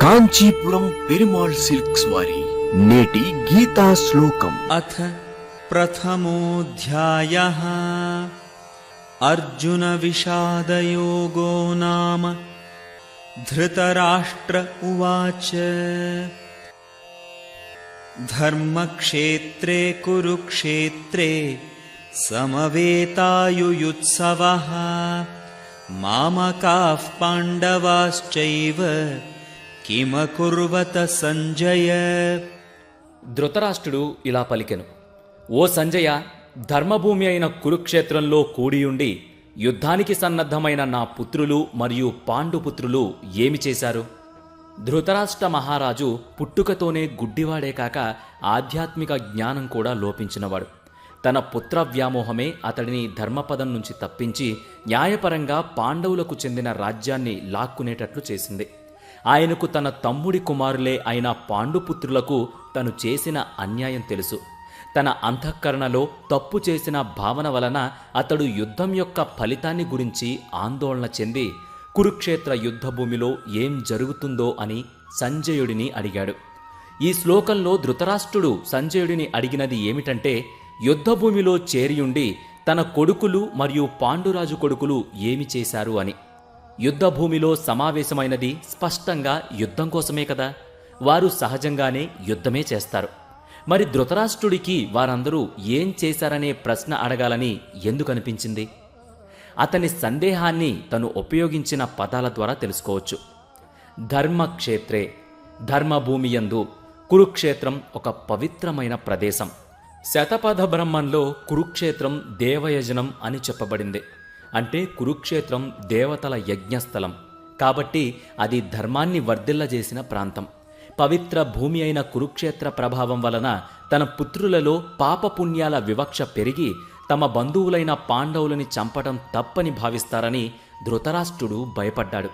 Kanchipuram Perumal silks వారి నేటి గీతా శ్లోకం. అథ ప్రథమోऽధ్యాయః అర్జున విషాదయోగో నామ. ధృతరాష్ట్ర ఉవాచ ధర్మక్షేత్రే కురుక్షేత్రే సమవేతాయుయుత్సవః మామకాః పాండవాశ్చైవ కిమకుర్వత సంజయ. ధృతరాష్ట్రుడు ఇలా పలికెను: ఓ సంజయ, ధర్మభూమి అయిన కురుక్షేత్రంలో కూడియుండి యుద్ధానికి సన్నద్ధమైన నా పుత్రులు మరియు పాండుపుత్రులు ఏమి చేశారు? ధృతరాష్ట్ర మహారాజు పుట్టుకతోనే గుడ్డివాడే కాక ఆధ్యాత్మిక జ్ఞానం కూడా లోపించినవాడు. తన పుత్ర వ్యామోహమే అతడిని ధర్మపదం నుంచి తప్పించి న్యాయపరంగా పాండవులకు చెందిన రాజ్యాన్ని లాక్కునేటట్లు చేసింది. ఆయనకు తన తమ్ముడి కుమారులే అయిన పాండుపుత్రులకు తను చేసిన అన్యాయం తెలుసు. తన అంతఃకరణలో తప్పు చేసిన భావన వలన అతడు యుద్ధం యొక్క ఫలితాన్ని గురించి ఆందోళన చెంది కురుక్షేత్ర యుద్ధభూమిలో ఏం జరుగుతుందో అని సంజయుడిని అడిగాడు. ఈ శ్లోకంలో ధృతరాష్ట్రుడు సంజయుడిని అడిగినది ఏమిటంటే, యుద్ధభూమిలో చేరియుండి తన కొడుకులు మరియు పాండురాజు కొడుకులు ఏమి చేశారు అని. యుద్ధభూమిలో సమావేశమైనది స్పష్టంగా యుద్ధం కోసమే కదా. వారు సహజంగానే యుద్ధమే చేస్తారు. మరి ధృతరాష్ట్రుడికి వారందరూ ఏం చేశారనే ప్రశ్న అడగాలని ఎందుకనిపించింది? అతని సందేహాన్ని తను ఉపయోగించిన పదాల ద్వారా తెలుసుకోవచ్చు. ధర్మక్షేత్రే, ధర్మభూమియందు కురుక్షేత్రం ఒక పవిత్రమైన ప్రదేశం. శతపథ బ్రహ్మంలో కురుక్షేత్రం దేవయజనం అని చెప్పబడింది. అంటే కురుక్షేత్రం దేవతల యజ్ఞస్థలం. కాబట్టి అది ధర్మాన్ని వర్ధిల్లజేసిన ప్రాంతం. పవిత్ర భూమి అయిన కురుక్షేత్ర ప్రభావం వలన తన పుత్రులలో పాపపుణ్యాల వివక్ష పెరిగి తమ బంధువులైన పాండవులని చంపడం తప్పని భావిస్తారని ధృతరాష్ట్రుడు భయపడ్డాడు.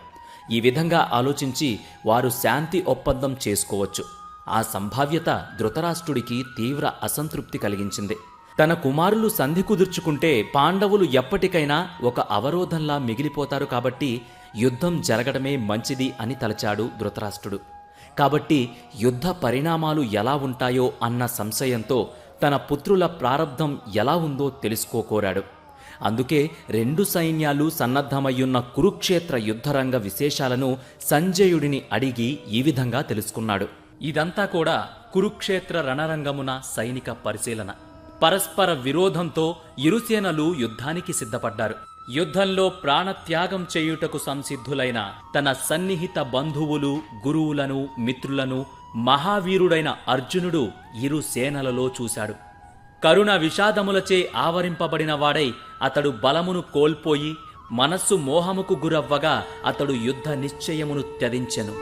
ఈ విధంగా ఆలోచించి వారు శాంతి ఒప్పందం చేసుకోవచ్చు. ఆ సంభావ్యత ధృతరాష్ట్రుడికి తీవ్ర అసంతృప్తి కలిగించింది. తన కుమారులు సంధి కుదుర్చుకుంటే పాండవులు ఎప్పటికైనా ఒక అవరోధంలా మిగిలిపోతారు. కాబట్టి యుద్ధం జరగడమే మంచిది అని తలచాడు ధృతరాష్ట్రుడు. కాబట్టి యుద్ధ పరిణామాలు ఎలా ఉంటాయో అన్న సంశయంతో తన పుత్రుల ప్రారబ్ధం ఎలా ఉందో తెలుసుకోకోరాడు. అందుకే రెండు సైన్యాలు సన్నద్ధమయ్యున్న కురుక్షేత్ర యుద్ధరంగ విశేషాలను సంజయుడిని అడిగి ఈ విధంగా తెలుసుకున్నాడు. ఇదంతా కూడా కురుక్షేత్ర రణరంగమున సైనిక పరిశీలన. పరస్పర విరోధంతో ఇరుసేనలు యుద్ధానికి సిద్ధపడ్డారు. యుద్ధంలో ప్రాణత్యాగం చేయుటకు సంసిద్ధులైన తన సన్నిహిత బంధువులు, గురువులను, మిత్రులను మహావీరుడైన అర్జునుడు ఇరు సేనలలో చూశాడు. కరుణ విషాదములచే ఆవరింపబడిన వాడై అతడు బలమును కోల్పోయి మనస్సు మోహముకు గురవ్వగా అతడు యుద్ధ నిశ్చయమును త్యజించెను.